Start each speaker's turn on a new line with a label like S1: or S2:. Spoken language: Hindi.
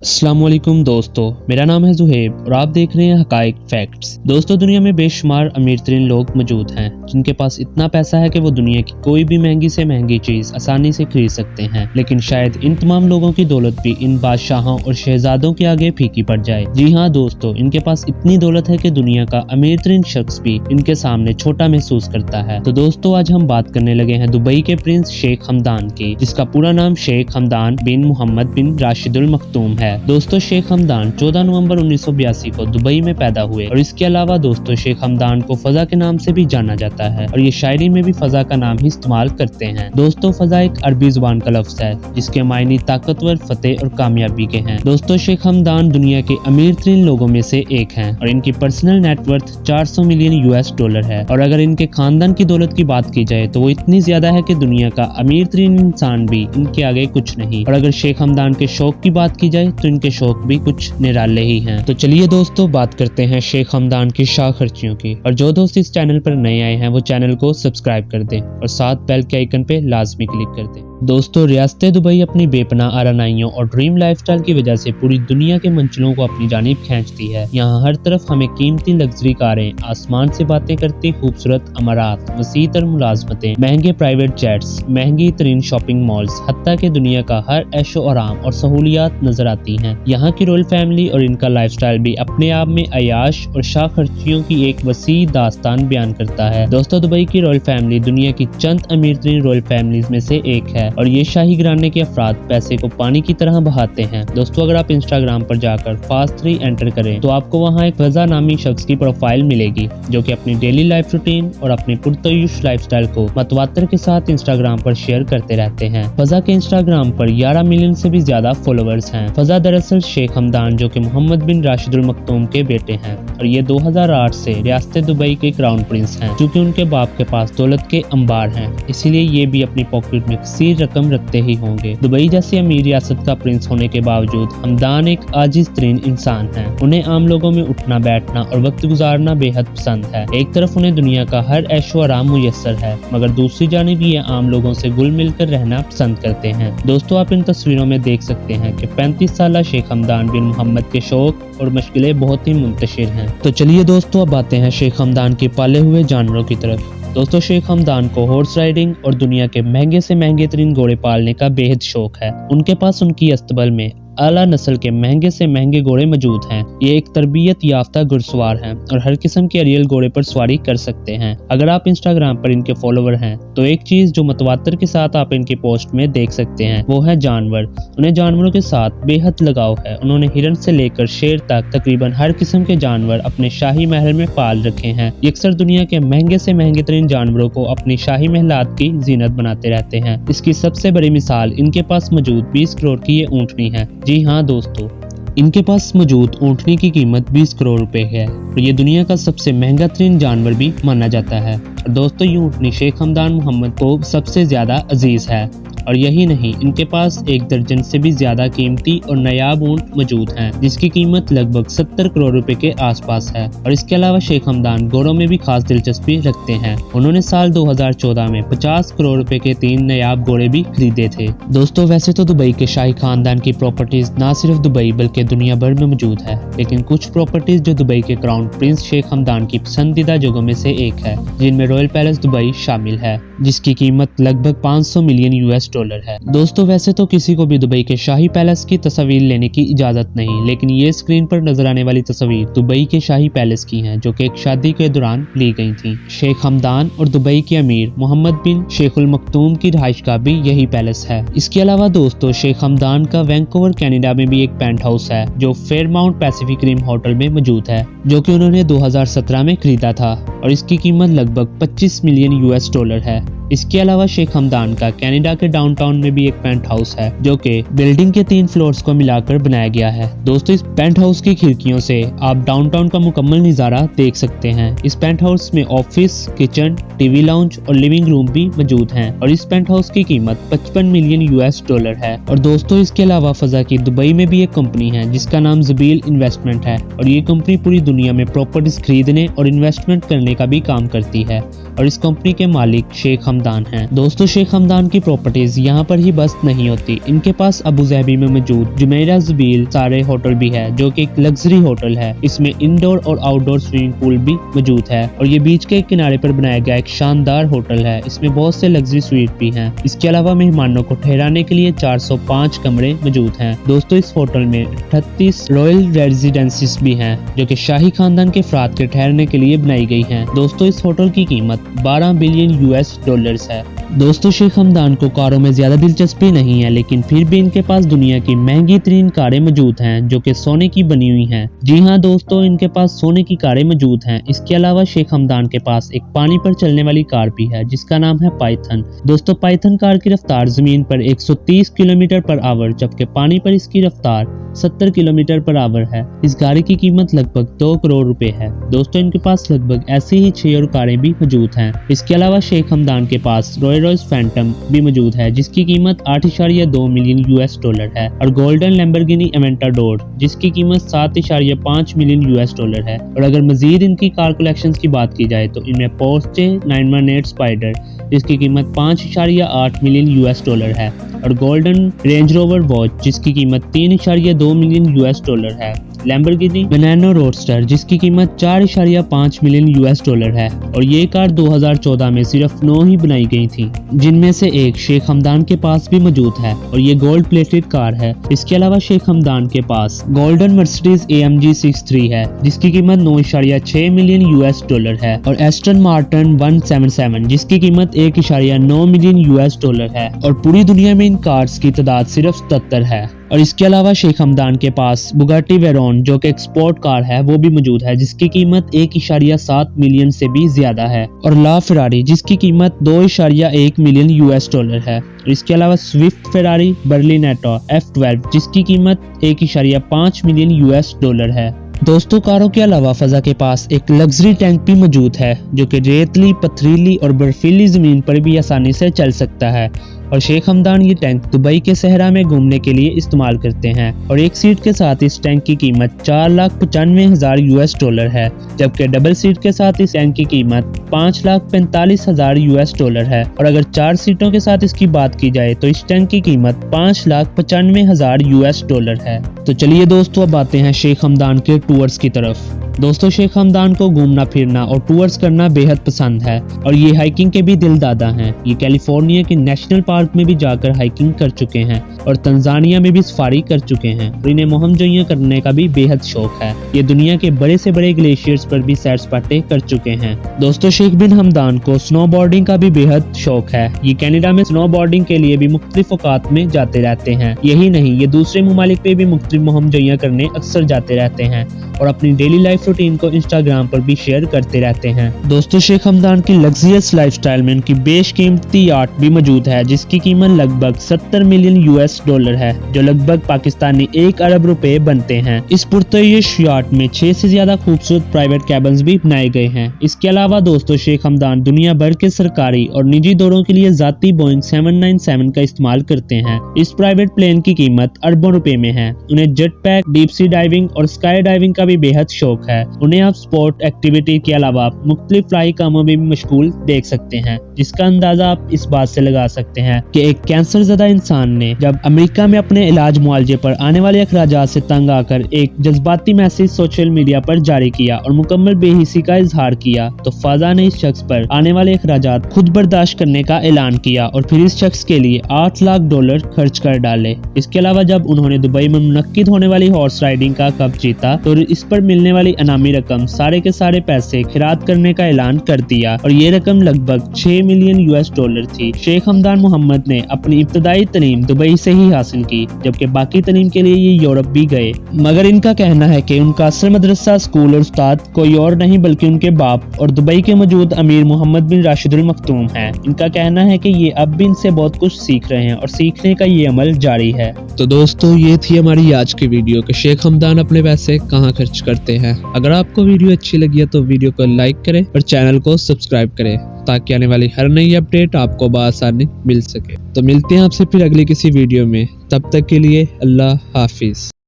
S1: अस्सलाम वालेकुम दोस्तों, मेरा नाम है जुहेब और आप देख रहे हैं हकाइक फैक्ट्स। दोस्तों, दुनिया में बेशुमार अमीर तरीन लोग मौजूद हैं जिनके पास इतना पैसा है कि वो दुनिया की कोई भी महंगी से महंगी चीज आसानी से खरीद सकते हैं। लेकिन शायद इन तमाम लोगों की दौलत भी इन बादशाहों और शहजादों के आगे फीकी पड़ जाए। जी हाँ दोस्तों, इनके पास इतनी दौलत है कि दुनिया का अमीर तरीन शख्स भी इनके सामने छोटा महसूस करता है। तो दोस्तों, आज हम बात करने लगे हैं दुबई के प्रिंस शेख हमदान की, जिसका पूरा नाम शेख हमदान बिन मोहम्मद बिन राशिदुल मखतूम है। दोस्तों, शेख हमदान 14 नवंबर 1982 को दुबई में पैदा हुए और इसके अलावा दोस्तों शेख हमदान को फजा के नाम से भी जाना जाता है और ये शायरी में भी फजा का नाम ही इस्तेमाल करते हैं। दोस्तों, फजा एक अरबी जुबान का लफ्ज है जिसके मायने ताकतवर, फतेह और कामयाबी के हैं। दोस्तों, शेख हमदान दुनिया के अमीर तरीन लोगों में से एक हैं और इनकी personal net worth 400 million US dollar है। और अगर इनके खानदान की दौलत की बात की जाए तो वो इतनी ज्यादा है कि दुनिया का अमीर तरीन इंसान भी इनके आगे कुछ नहीं। और अगर शेख हमदान के शौक की बात की जाए तो इनके शौक भी कुछ निराले ही हैं। तो चलिए दोस्तों, बात करते हैं शेख हमदान की शाह खर्चियों की। और जो दोस्त इस चैनल पर नए आए हैं वो चैनल को सब्सक्राइब कर दें और साथ बेल के आइकन पे लाजमी क्लिक कर दें। दोस्तों, रियासत दुबई अपनी बेपनाह आरानाइयों और ड्रीम लाइफस्टाइल की वजह से पूरी दुनिया के मंजिलों को अपनी जानिब खींचती है। यहाँ हर तरफ हमें कीमती लग्जरी कारें, आसमान से बातें करती खूबसूरत अमारात, वसीह तर मुलाजमतें, महंगे प्राइवेट जेट्स, महंगी तरीन शॉपिंग मॉल्स, हत्ता के दुनिया का हर ऐशो आराम और सहूलियात नजर आती हैं। यहाँ की रॉयल फैमिली और इनका लाइफस्टाइल भी अपने आप में अयाश और शाह खर्चियों की एक वसी दास्तान बयान करता है। दोस्तों, दुबई की रॉयल फैमिली दुनिया की चंद अमीर तरीन रॉयल फैमिलीज में से एक है और ये शाही घराने के अफराद पैसे को पानी की तरह बहाते हैं। दोस्तों, अगर आप इंस्टाग्राम पर जाकर फास्ट3 एंटर करें तो आपको वहाँ एक फजा नामी शख्स की प्रोफाइल मिलेगी जो कि अपनी डेली लाइफ रूटीन और अपनी पुरतयुश लाइफस्टाइल को मतवातर के साथ इंस्टाग्राम पर शेयर करते रहते हैं। फजा के इंस्टाग्राम पर 11 मिलियन से भी ज्यादा फॉलोअर्स हैं। फजा दरअसल शेख हमदान जो कि मोहम्मद बिन राशिदुल मखतूम के बेटे हैं और ये 2008 से रियासत दुबई के क्राउन प्रिंस हैं। चूँकि उनके बाप के पास दौलत के अंबार हैं, इसीलिए ये भी अपनी पॉकेट में कसीर रकम रखते ही होंगे। दुबई जैसी अमीर रियासत का प्रिंस होने के बावजूद हमदान एक आजिज तरीन इंसान है। उन्हें आम लोगों में उठना बैठना और वक्त गुजारना बेहद पसंद है। एक तरफ उन्हें दुनिया का हर ऐशो आराम मुयस्सर है, मगर दूसरी जानिब ये आम लोगों से घुल मिलकर रहना पसंद करते हैं। दोस्तों, आप इन तस्वीरों में देख सकते हैं कि 35 साल शेख हमदान बिन मोहम्मद के शौक और मुश्किलें बहुत ही मुंतशिर हैं। तो चलिए दोस्तों, अब आते हैं शेख हमदान के पाले हुए जानवरों की तरफ। दोस्तों, शेख हमदान को हॉर्स राइडिंग और दुनिया के महंगे से महंगे तरीन घोड़े पालने का बेहद शौक है। उनके पास उनकी अस्तबल में आला नस्ल के महंगे से महंगे घोड़े मौजूद हैं। ये एक तरबियत याफ्ता घुड़सवार हैं और हर किस्म के अरियल घोड़े पर सवारी कर सकते हैं। अगर आप इंस्टाग्राम पर इनके फॉलोवर हैं तो एक चीज जो मतवातर के साथ आप इनकी पोस्ट में देख सकते हैं वो है जानवर। उन्हें जानवरों के साथ बेहद लगाव है। उन्होंने हिरन से लेकर शेर तक तकरीबन हर किस्म के जानवर अपने शाही महल में पाल रखे हैं। ये अक्सर दुनिया के महंगे से महंगे तरीन जानवरों को अपनी शाही महलात की जीनत बनाते रहते हैं। इसकी सबसे बड़ी मिसाल इनके पास मौजूद 20 करोड़ की ये ऊंटनी है। जी हाँ दोस्तों, इनके पास मौजूद ऊंटनी की कीमत 20 करोड़ रुपए है और ये दुनिया का सबसे महंगा तरीन जानवर भी माना जाता है। और दोस्तों, ये ऊंटनी शेख हमदान मोहम्मद को सबसे ज्यादा अजीज है। और यही नहीं, इनके पास 1 दर्जन से भी ज्यादा कीमती और नायाब ऊंट मौजूद हैं जिसकी कीमत लगभग 70 करोड़ रुपए के आसपास है। और इसके अलावा शेख हमदान घोड़ों में भी खास दिलचस्पी रखते हैं। उन्होंने साल 2014 में 50 करोड़ रुपए के 3 नायाब घोड़े भी खरीदे थे। दोस्तों, वैसे तो दुबई के शाही खानदान की प्रॉपर्टीज न सिर्फ दुबई बल्कि दुनिया भर में मौजूद है, लेकिन कुछ प्रॉपर्टीज जो दुबई के क्राउन प्रिंस शेख हमदान की पसंदीदा जगहों में से एक है, जिनमें रॉयल पैलेस दुबई शामिल है, जिसकी कीमत लगभग 500 मिलियन यूएस डॉलर है। दोस्तों, वैसे तो किसी को भी दुबई के शाही पैलेस की तस्वीर लेने की इजाजत नहीं, लेकिन ये स्क्रीन पर नजर आने वाली तस्वीर दुबई के शाही पैलेस की हैं, जो कि एक शादी के दौरान ली गई थी। शेख हमदान और दुबई के अमीर मोहम्मद बिन शेखुल मखतूम की रहाइश का भी यही पैलेस है। इसके अलावा दोस्तों, शेख हमदान का वैंकूवर कनाडा में भी एक पेंट हाउस है जो फेयरमाउंट पैसिफिक रिम होटल में मौजूद है, जो कि उन्होंने 2017 में खरीदा था और इसकी कीमत लगभग 25 मिलियन यूएस डॉलर है। इसके अलावा शेख हमदान का कनाडा के डाउनटाउन में भी एक पेंट हाउस है जो कि बिल्डिंग के 3 फ्लोर्स को मिलाकर बनाया गया है। दोस्तों, इस पेंट हाउस की खिड़कियों से आप डाउनटाउन का मुकम्मल नजारा देख सकते हैं। इस पेंट हाउस में ऑफिस, किचन, टीवी लाउंज और लिविंग रूम भी मौजूद हैं और इस पेंट हाउस की कीमत 55 मिलियन यूएस डॉलर है। और दोस्तों, इसके अलावा फजा की दुबई में भी एक कंपनी है जिसका नाम जबील इन्वेस्टमेंट है और ये कंपनी पूरी दुनिया में प्रॉपर्टीज खरीदने और इन्वेस्टमेंट करने का भी काम करती है। और इस कंपनी के मालिक शेख हमदान हैं। दोस्तों शेख हमदान की प्रॉपर्टीज यहाँ पर ही बस नहीं होती, इनके पास अबू धाबी में मौजूद जुमेरा ज़बील सारे होटल भी है, जो कि एक लग्जरी होटल है। इसमें इंडोर और आउटडोर स्विमिंग पूल भी मौजूद है और ये बीच के किनारे पर बनाया गया एक शानदार होटल है। इसमें बहुत से लग्जरी स्वीट भी हैं। इसके अलावा मेहमानों को ठहराने के लिए 405 कमरे मौजूद हैं। दोस्तों इस होटल में 38 रॉयल रेजिडेंसीज भी हैं, जो कि शाही खानदान के अफराद के ठहरने के लिए बनाई गई हैं। दोस्तों इस होटल की कीमत 12 बिलियन US डॉलर्स है। दोस्तों शेख हमदान को कारों में ज्यादा दिलचस्पी नहीं है, लेकिन फिर भी इनके पास दुनिया की महंगी तरीन कारें मौजूद हैं, जो कि सोने की बनी हुई हैं। जी हाँ दोस्तों, इनके पास सोने की कारें मौजूद हैं। इसके अलावा शेख हमदान के पास एक पानी पर चलने वाली कार भी है, जिसका नाम है पाइथन। दोस्तों पाइथन कार की रफ्तार जमीन पर 130 किलोमीटर पर आवर, जबकि पानी पर इसकी रफ्तार 70 किलोमीटर पर आवर है। इस गाड़ी की कीमत लगभग 2 करोड़ रुपए है। दोस्तों इनके पास लगभग ऐसी ही 6 और कारें भी मौजूद हैं। इसके अलावा शेख हमदान के पास रॉयस फैंटम भी मौजूद है, जिसकी कीमत 8.2 मिलियन US डॉलर है, और गोल्डन लैम्बोर्गिनी एवेंटाडोर जिसकी कीमत 7.5 मिलियन US डॉलर है। और अगर मजीद इनकी कार कलेक्शन की बात की जाए तो इनमें पोर्चे 918 स्पाइडर जिसकी कीमत 5.8 मिलियन US डॉलर है, और गोल्डन रेंज रोवर वॉच जिसकी कीमत 3.2 मिलियन US डॉलर है, लैम्बोर्गिनी बलेनो रोडस्टर जिसकी कीमत 4.5 मिलियन US डॉलर है। और ये कार 2014 में सिर्फ 9 ही बनाई गई थी, जिनमें से एक शेख हमदान के पास भी मौजूद है, और ये गोल्ड प्लेटेड कार है। इसके अलावा शेख हमदान के पास गोल्डन मर्सिडीज AMG 63 है, जिसकी कीमत 9.6 मिलियन US डॉलर है, और एस्टन मार्टिन 177 जिसकी कीमत 1.9 मिलियन US डॉलर है। और पूरी दुनिया में इन कार्स की तादाद सिर्फ 77 है। और इसके अलावा शेख हमदान के पास बुगाटी वेरोन जो कि एक्सपोर्ट कार है वो भी मौजूद है, जिसकी कीमत 1.7 मिलियन से भी ज्यादा है, और ला फेरारी जिसकी कीमत 2.1 मिलियन US डॉलर है। और इसके अलावा स्विफ्ट फेरारी बर्लिनेटो F12 जिसकी कीमत 1.5 मिलियन US डॉलर है। दोस्तों कारों के अलावा फजा के पास एक लग्जरी टैंक भी मौजूद है, जो कि रेतली, पथरीली और बर्फीली जमीन पर भी आसानी से चल सकता है। और शेख हमदान ये टैंक दुबई के सहरा में घूमने के लिए इस्तेमाल करते हैं, और एक सीट के साथ इस टैंक की कीमत 4,95,000 US डॉलर है, जबकि डबल सीट के साथ इस टैंक की कीमत 5,45,000 US डॉलर है। और अगर 4 सीटों के साथ इसकी बात की जाए तो इस टैंक की कीमत 5,95,000 US डॉलर है। तो चलिए दोस्तों अब आते हैं शेख हमदान के टूर्स की तरफ। दोस्तों शेख हमदान को घूमना फिरना और टूर्स करना बेहद पसंद है, और ये हाइकिंग के भी दिलदादा हैं। ये कैलिफोर्निया के नेशनल पार्क में भी जाकर हाइकिंग कर चुके हैं, और तंजानिया में भी सफारी कर चुके हैं, और इन्हें मोहमजोइयां करने का भी बेहद शौक है। ये दुनिया के बड़े से बड़े ग्लेशियर्स पर भी सैर सपाटे कर चुके हैं। दोस्तों शेख बिन हमदान को स्नोबोर्डिंग का भी बेहद शौक है। ये कनाडा में स्नोबोर्डिंग के लिए भी मुख्तलिफ औकात में जाते रहते हैं। यही नहीं, ये दूसरे ममालिक पे भी मुख्तलिफ मोहमजोइयां करने अक्सर जाते रहते हैं, और अपनी डेली लाइफ रूटीन को इंस्टाग्राम पर भी शेयर करते रहते हैं। दोस्तों शेख हमदान की लग्जरियस लाइफस्टाइल में उनकी बेशकीमती याट भी मौजूद है, जिसकी कीमत लगभग 70 मिलियन US डॉलर है, जो लगभग पाकिस्तानी 1 अरब रुपए बनते हैं। इस पुरतयश याट में 6 से ज्यादा खूबसूरत प्राइवेट कैबिन्स भी बनाए गए हैं। इसके अलावा दोस्तों शेख हमदान दुनिया भर के सरकारी और निजी दौरों के लिए जाती बोइंग 797 का इस्तेमाल करते हैं। इस प्राइवेट प्लेन की कीमत अरबों रुपए में है। उन्हें jet pack, deep sea diving और स्काई डाइविंग का भी बेहद शौक है। उन्हें आप स्पोर्ट एक्टिविटी के अलावा मुख्तलिफ फ्लाई कामों में भी मशगूल देख सकते हैं, जिसका अंदाजा आप इस बात से लगा सकते हैं कि एक कैंसर ज़दा इंसान ने जब अमेरिका में अपने इलाज मुआवजे पर आने वाले अखराजात से तंग आकर एक जज्बाती मैसेज सोशल मीडिया पर जारी किया और मुकम्मल बेहिसी का इजहार किया, तो फाजा ने इस शख्स पर आने वाले अखराजात खुद बर्दाश्त करने का ऐलान किया और फिर इस शख्स के लिए $8 लाख खर्च कर डाले। इसके अलावा जब उन्होंने दुबई में मुनक्किद होने वाली हॉर्स राइडिंग का कप जीता तो इस पर मिलने वाली अनामी रकम सारे के सारे पैसे खिरात करने का ऐलान कर दिया, और ये रकम लगभग 6 मिलियन US डॉलर थी। शेख हमदान मोहम्मद ने अपनी इब्तदाई तालीम दुबई से ही हासिल की, जबकि बाकी तालीम के लिए ये यूरोप भी गए। मगर इनका कहना है कि उनका असल मदरसा, स्कूल और उस्ताद कोई और नहीं बल्कि उनके बाप और दुबई के मौजूद अमीर मोहम्मद बिन राशिद अल मखतूम है। इनका कहना है कि ये अब भी इनसे बहुत कुछ सीख रहे हैं और सीखने का ये अमल जारी है। तो दोस्तों ये थी हमारी आज की वीडियो कि शेख हमदान अपने पैसे कहाँ खर्च करते हैं। अगर आपको वीडियो अच्छी लगी है तो वीडियो को लाइक करें और चैनल को सब्सक्राइब करें, ताकि आने वाली हर नई अपडेट आपको बआसानी मिल सके। तो मिलते हैं आपसे फिर अगली किसी वीडियो में, तब तक के लिए अल्लाह हाफिज।